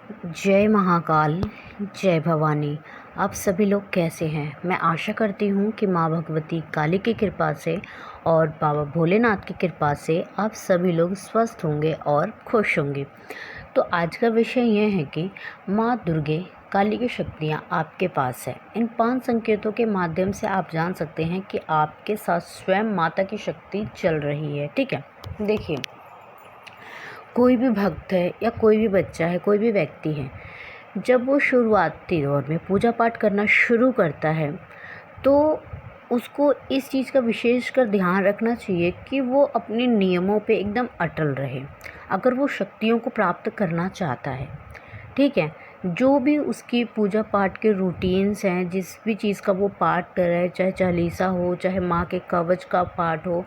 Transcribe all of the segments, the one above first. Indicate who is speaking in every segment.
Speaker 1: जय महाकाल, जय भवानी। आप सभी लोग कैसे हैं? मैं आशा करती हूँ कि माँ भगवती काली की कृपा से और बाबा भोलेनाथ की कृपा से आप सभी लोग स्वस्थ होंगे और खुश होंगे। तो आज का विषय यह है कि माँ दुर्गे काली की शक्तियाँ आपके पास है। इन 5 संकेतों के माध्यम से आप जान सकते हैं कि आपके साथ स्वयं माता की शक्ति चल रही है। ठीक है, देखिए, कोई भी भक्त है या कोई भी बच्चा है, कोई भी व्यक्ति है, जब वो शुरुआती दौर में पूजा पाठ करना शुरू करता है तो उसको इस चीज़ का विशेषकर ध्यान रखना चाहिए कि वो अपने नियमों पे एकदम अटल रहे, अगर वो शक्तियों को प्राप्त करना चाहता है। ठीक है, जो भी उसकी पूजा पाठ के रूटीन्स हैं, जिस भी चीज़ का वो पाठ कर रहा है, चाहे चालीसा हो, चाहे माँ के कवच का पाठ हो,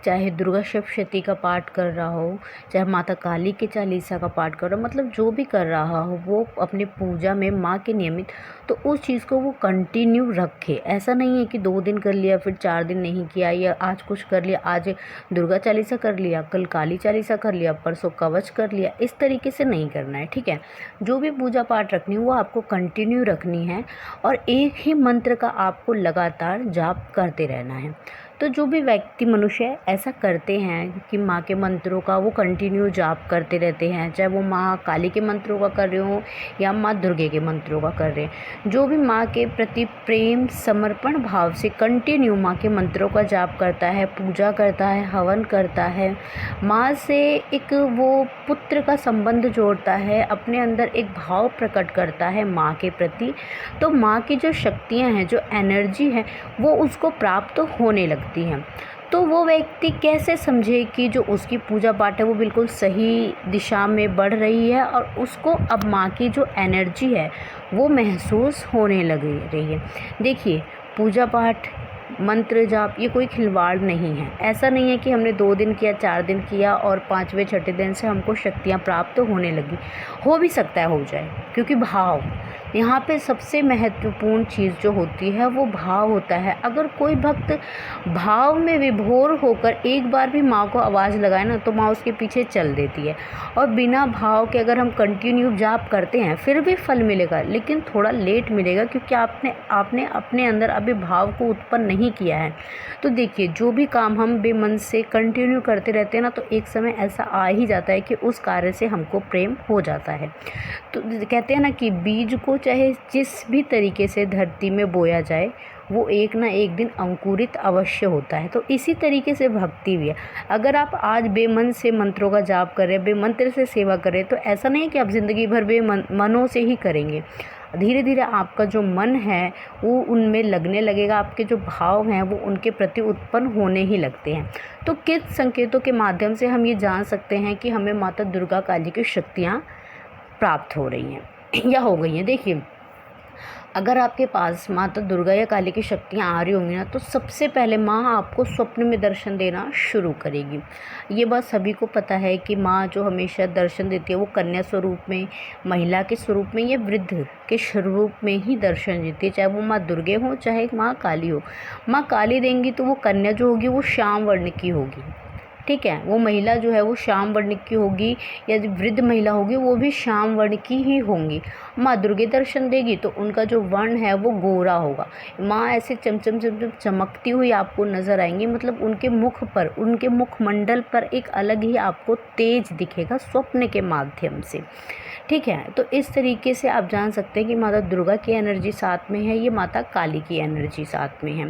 Speaker 1: चाहे दुर्गा सप्तशती का पाठ कर रहा हो, चाहे माता काली के चालीसा का पाठ कर रहा हो, मतलब जो भी कर रहा हो वो अपने पूजा में माँ के नियमित, तो उस चीज़ को वो कंटिन्यू रखे। ऐसा नहीं है कि 2 दिन कर लिया फिर 4 दिन नहीं किया, या आज कुछ कर लिया, आज दुर्गा चालीसा कर लिया, कल काली चालीसा कर लिया, परसों कवच कर लिया, इस तरीके से नहीं करना है। ठीक है, जो भी पूजा पाठ रखनी है वो आपको कंटिन्यू रखनी है और एक ही मंत्र का आपको लगातार जाप करते रहना है। तो जो भी व्यक्ति मनुष्य ऐसा करते हैं कि माँ के मंत्रों का वो कंटिन्यू जाप करते रहते हैं, चाहे वो माँ काली के मंत्रों का कर रहे हो या माँ दुर्गे के मंत्रों का कर रहे हैं, जो भी माँ के प्रति प्रेम समर्पण भाव से कंटिन्यू माँ के मंत्रों का जाप करता है, पूजा करता है, हवन करता है, माँ से एक वो पुत्र का संबंध जोड़ता है, अपने अंदर एक भाव प्रकट करता है माँ के प्रति, तो माँ की जो शक्तियाँ हैं, जो एनर्जी है, वो उसको प्राप्त होने लगती हैं। तो वो व्यक्ति कैसे समझे कि जो उसकी पूजा पाठ है वो बिल्कुल सही दिशा में बढ़ रही है और उसको अब माँ की जो एनर्जी है वो महसूस होने लग रही है। देखिए, पूजा पाठ, मंत्र जाप ये कोई खिलवाड़ नहीं है। ऐसा नहीं है कि हमने 2 दिन किया, 4 दिन किया और 5वें छठे दिन से हमको शक्तियाँ प्राप्त होने लगी। हो भी सकता है हो जाए, क्योंकि भाव यहाँ पे सबसे महत्वपूर्ण चीज़ जो होती है वो भाव होता है। अगर कोई भक्त भाव में विभोर होकर एक बार भी माँ को आवाज़ लगाए ना, तो माँ उसके पीछे चल देती है। और बिना भाव के अगर हम कंटिन्यू जाप करते हैं फिर भी फल मिलेगा, लेकिन थोड़ा लेट मिलेगा, क्योंकि आपने आपने अपने अंदर अभी भाव को उत्पन्न नहीं किया है। तो देखिए, जो भी काम हम बेमन से कंटिन्यू करते रहते हैं ना, तो एक समय ऐसा आ ही जाता है कि उस कार्य से हमको प्रेम हो जाता है। तो कहते हैं ना कि बीज को चाहे जिस भी तरीके से धरती में बोया जाए, वो एक ना एक दिन अंकुरित अवश्य होता है। तो इसी तरीके से भक्ति भी है। अगर आप आज बेमन से मंत्रों का जाप कर रहे हैं, बेमंत्र से सेवा कर रहे हैं, तो ऐसा नहीं है कि आप ज़िंदगी भर मनों से ही करेंगे। धीरे धीरे आपका जो मन है वो उनमें लगने लगेगा, आपके जो भाव हैं वो उनके प्रति उत्पन्न होने ही लगते हैं। तो किस संकेतों के माध्यम से हम ये जान सकते हैं कि हमें माता दुर्गा काली की शक्तियाँ प्राप्त हो रही हैं या हो गई हैं? देखिए, अगर आपके पास माता दुर्गा या काली की शक्तियाँ आ रही होंगी ना, तो सबसे पहले माँ आपको स्वप्न में दर्शन देना शुरू करेगी। ये बात सभी को पता है कि माँ जो हमेशा दर्शन देती है वो कन्या स्वरूप में, महिला के स्वरूप में या वृद्ध के स्वरूप में ही दर्शन देती है, चाहे वो माँ दुर्गे हो चाहे माँ काली हो। माँ काली देंगी तो वो कन्या जो होगी वो श्याम वर्ण की होगी। ठीक है, वो महिला जो है वो श्याम वर्ण की होगी, या जो वृद्ध महिला होगी वो भी श्याम वर्ण की ही होंगी। माँ दुर्गे दर्शन देगी तो उनका जो वर्ण है वो गोरा होगा। माँ ऐसे चमचम चमचम चमकती हुई आपको नज़र आएंगी, मतलब उनके मुख पर, उनके मुखमंडल पर एक अलग ही आपको तेज दिखेगा स्वप्न के माध्यम से। ठीक है, तो इस तरीके से आप जान सकते हैं कि माता दुर्गा की एनर्जी साथ में है, ये माता काली की एनर्जी साथ में है।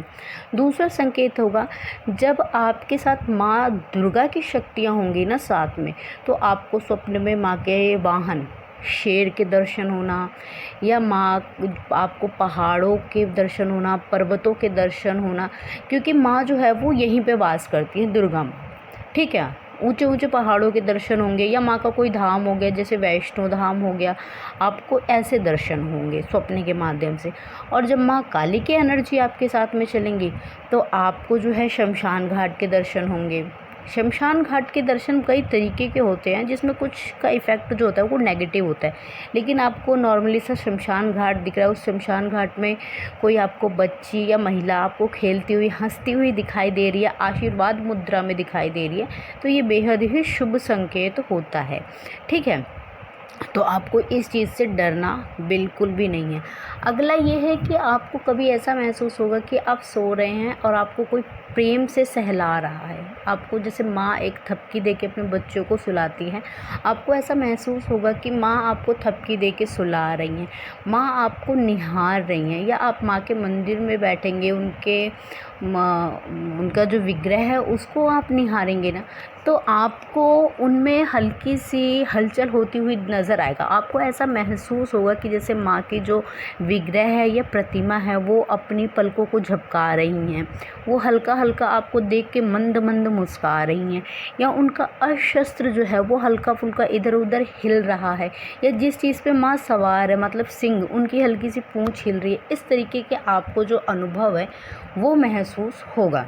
Speaker 1: दूसरा संकेत होगा, जब आपके साथ माँ दुर्गा की शक्तियाँ होंगी ना साथ में, तो आपको स्वप्न में माँ के वाहन शेर के दर्शन होना, या माँ आपको पहाड़ों के दर्शन होना, पर्वतों के दर्शन होना, क्योंकि माँ जो है वो यहीं पे वास करती है, दुर्गा माँ। ठीक है, ऊंचे ऊंचे पहाड़ों के दर्शन होंगे, या माँ का कोई धाम हो गया जैसे वैष्णो धाम हो गया, आपको ऐसे दर्शन होंगे स्वप्न के माध्यम से। और जब माँ काली की एनर्जी आपके साथ में चलेंगी तो आपको जो है शमशान घाट के दर्शन होंगे। शमशान घाट के दर्शन कई तरीके के होते हैं, जिसमें कुछ का इफ़ेक्ट जो होता है वो नेगेटिव होता है, लेकिन आपको नॉर्मली सा शमशान घाट दिख रहा है, उस शमशान घाट में कोई आपको बच्ची या महिला आपको खेलती हुई, हंसती हुई दिखाई दे रही है, आशीर्वाद मुद्रा में दिखाई दे रही है, तो ये बेहद ही शुभ संकेत होता है। ठीक है, तो आपको इस चीज़ से डरना बिल्कुल भी नहीं है। अगला ये है कि आपको कभी ऐसा महसूस होगा कि आप सो रहे हैं और आपको कोई प्रेम से सहला रहा है। आपको जैसे माँ एक थपकी दे के अपने बच्चों को सुलाती है, आपको ऐसा महसूस होगा कि माँ आपको थपकी दे के सुला रही हैं, माँ आपको निहार रही हैं। या आप माँ के मंदिर में बैठेंगे, उनका जो विग्रह है उसको आप निहारेंगे ना, तो आपको उनमें हल्की सी हलचल होती हुई नज़र आएगा। आपको ऐसा महसूस होगा कि जैसे माँ की जो विग्रह है या प्रतिमा है वो अपनी पलकों को झपका रही हैं, वो हल्का हल्का आपको देख के मंद मंद मुस्कुरा रही हैं, या उनका अस्त्र जो है वो हल्का फुल्का इधर उधर हिल रहा है, या जिस चीज़ पे माँ सवार है मतलब सिंह, उनकी हल्की सी पूँछ हिल रही है। इस तरीके के आपको जो अनुभव है वो महसूस होगा।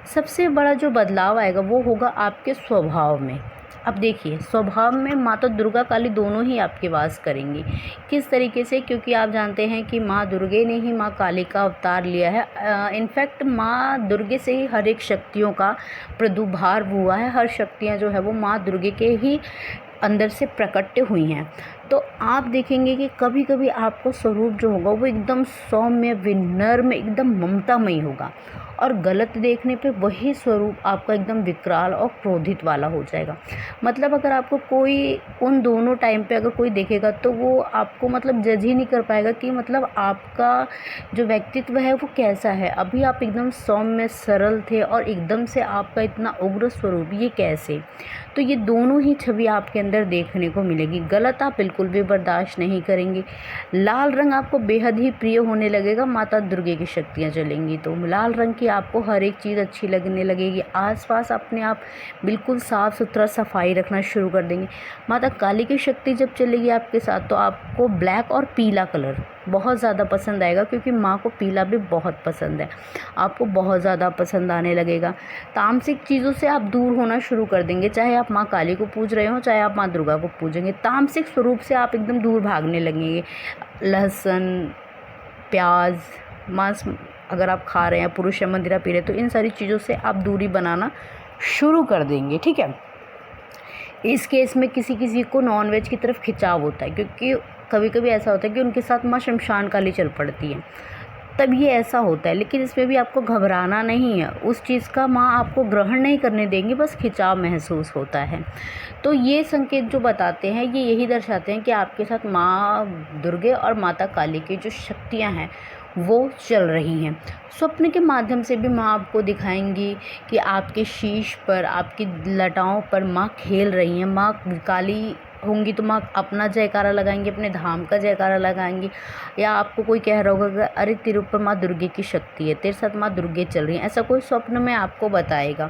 Speaker 1: सबसे बड़ा जो बदलाव आएगा वो होगा आपके स्वभाव में। अब देखिए, स्वभाव में माता दुर्गा काली दोनों ही आपके वास करेंगी। किस तरीके से? क्योंकि आप जानते हैं कि माँ दुर्गे ने ही माँ काली का अवतार लिया है। इनफैक्ट माँ दुर्गे से ही हर एक शक्तियों का प्रादुर्भाव हुआ है। हर शक्तियाँ जो है वो माँ दुर्गे के ही अंदर से प्रकट हुई हैं। तो आप देखेंगे कि कभी कभी आपको स्वरूप जो होगा वो एकदम सौम्य, विनम्र, एकदम ममतामयी होगा, और गलत देखने पे वही स्वरूप आपका एकदम विकराल और क्रोधित वाला हो जाएगा। मतलब अगर आपको कोई उन दोनों टाइम पे अगर कोई देखेगा तो वो आपको मतलब जज ही नहीं कर पाएगा कि मतलब आपका जो व्यक्तित्व है वो कैसा है। अभी आप एकदम सौम्य सरल थे और एकदम से आपका इतना उग्र स्वरूप, ये कैसे? तो ये दोनों ही छवि आपके अंदर देखने को मिलेगी। गलत आप बिल्कुल भी बर्दाश्त नहीं करेंगे। लाल रंग आपको बेहद ही प्रिय होने लगेगा। माता दुर्गे की शक्तियाँ चलेंगी तो लाल रंग की आपको हर एक चीज़ अच्छी लगने लगेगी। आसपास अपने आप बिल्कुल साफ़ सुथरा सफाई रखना शुरू कर देंगे। माता काली की शक्ति जब चलेगी आपके साथ तो आपको ब्लैक और पीला कलर बहुत ज़्यादा पसंद आएगा, क्योंकि माँ को पीला भी बहुत पसंद है। आपको बहुत ज़्यादा पसंद आने लगेगा। तामसिक चीज़ों से आप दूर होना शुरू कर देंगे। चाहे आप माँ काली को पूज रहे हो, चाहे आप माँ दुर्गा को पूजेंगे, तामसिक स्वरूप से आप एकदम दूर भागने लगेंगे। लहसुन, प्याज, मांस अगर आप खा रहे हैं, पुरुष या मदिरा पी रहे हैं, तो इन सारी चीज़ों से आप दूरी बनाना शुरू कर देंगे। ठीक है। इस केस में किसी किसी को नॉनवेज की तरफ खिंचाव होता है, क्योंकि कभी कभी ऐसा होता है कि उनके साथ माँ शमशान काली चल पड़ती है, तब ये ऐसा होता है। लेकिन इसमें भी आपको घबराना नहीं है। उस चीज़ का माँ आपको ग्रहण नहीं करने देंगी, बस खिंचाव महसूस होता है। तो ये संकेत जो बताते हैं ये यही दर्शाते हैं कि आपके साथ माँ दुर्गे और माता काली की जो शक्तियाँ हैं वो चल रही हैं। स्वप्न के माध्यम से भी माँ आपको दिखाएंगी कि आपके शीश पर, आपकी लटाओं पर माँ खेल रही हैं। माँ काली होंगी तो माँ अपना जयकारा लगाएंगी, अपने धाम का जयकारा लगाएंगी। या आपको कोई कह रहा होगा कि अरे तेरे ऊपर माँ दुर्गे की शक्ति है, तेरे साथ माँ दुर्गे चल रही है, ऐसा कोई स्वप्न में आपको बताएगा।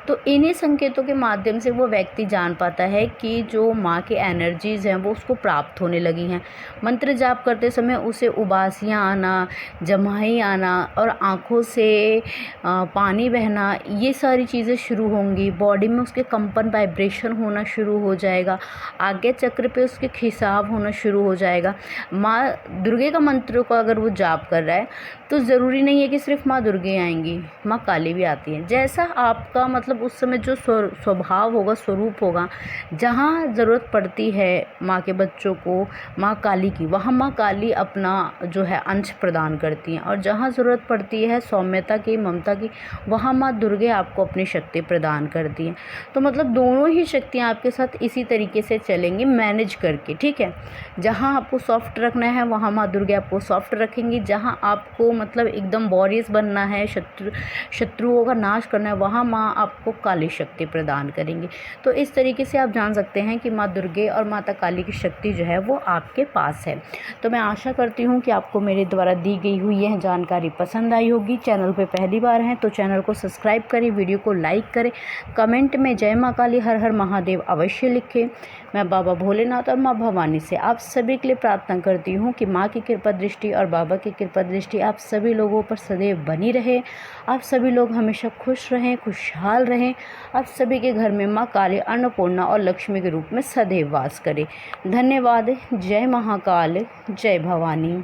Speaker 1: तो इन्हीं संकेतों के माध्यम से वो व्यक्ति जान पाता है कि जो माँ की एनर्जीज़ हैं वो उसको प्राप्त होने लगी हैं। मंत्र जाप करते समय उसे उबासियाँ आना, जमाई आना और आँखों से पानी बहना, ये सारी चीज़ें शुरू होंगी। बॉडी में उसके कंपन, वाइब्रेशन होना शुरू हो जाएगा। आज्ञा चक्र पे उसके खिंचाव होना शुरू हो जाएगा। माँ दुर्गे का मंत्र को अगर वो जाप कर रहा है तो ज़रूरी नहीं है कि सिर्फ माँ दुर्गे आएंगी, माँ काली भी आती हैं। जैसा आपका मतलब उस समय जो स्वभाव होगा, स्वरूप होगा, जहाँ ज़रूरत पड़ती है माँ के बच्चों को माँ काली की, वहाँ माँ काली अपना जो है अंश प्रदान करती हैं। और जहाँ ज़रूरत पड़ती है सौम्यता की, ममता की, वहाँ माँ दुर्गे आपको अपनी शक्ति प्रदान करती हैं। तो मतलब दोनों ही शक्तियाँ आपके साथ इसी तरीके से चलेंगी, मैनेज करके। ठीक है। जहाँ आपको सॉफ्ट रखना है वहाँ माँ दुर्गे आपको सॉफ्ट रखेंगी। जहाँ आपको मतलब एकदम वॉरियर्स बनना है, शत्रुओं का नाश करना है, वहाँ माँ आपको काली शक्ति प्रदान करेंगी। तो इस तरीके से आप जान सकते हैं कि माँ दुर्गे और माता काली की शक्ति जो है वो आपके पास है। तो मैं आशा करती हूँ कि आपको मेरे द्वारा दी गई हुई यह जानकारी पसंद आई होगी। चैनल पर पहली बार हैं तो चैनल को सब्सक्राइब करें, वीडियो को लाइक करें, कमेंट में जय माँ काली, हर हर महादेव अवश्य लिखें। मैं बाबा भोलेनाथ और माँ भवानी से आप सभी के लिए प्रार्थना करती हूँ कि माँ की कृपा दृष्टि और बाबा की कृपा दृष्टि आप सभी लोगों पर सदैव बनी रहे। आप सभी लोग हमेशा खुश रहें, खुशहाल रहें। आप सभी के घर में माँ काली, अन्नपूर्णा और लक्ष्मी के रूप में सदैव वास करें। धन्यवाद। जय महाकाल, जय भवानी।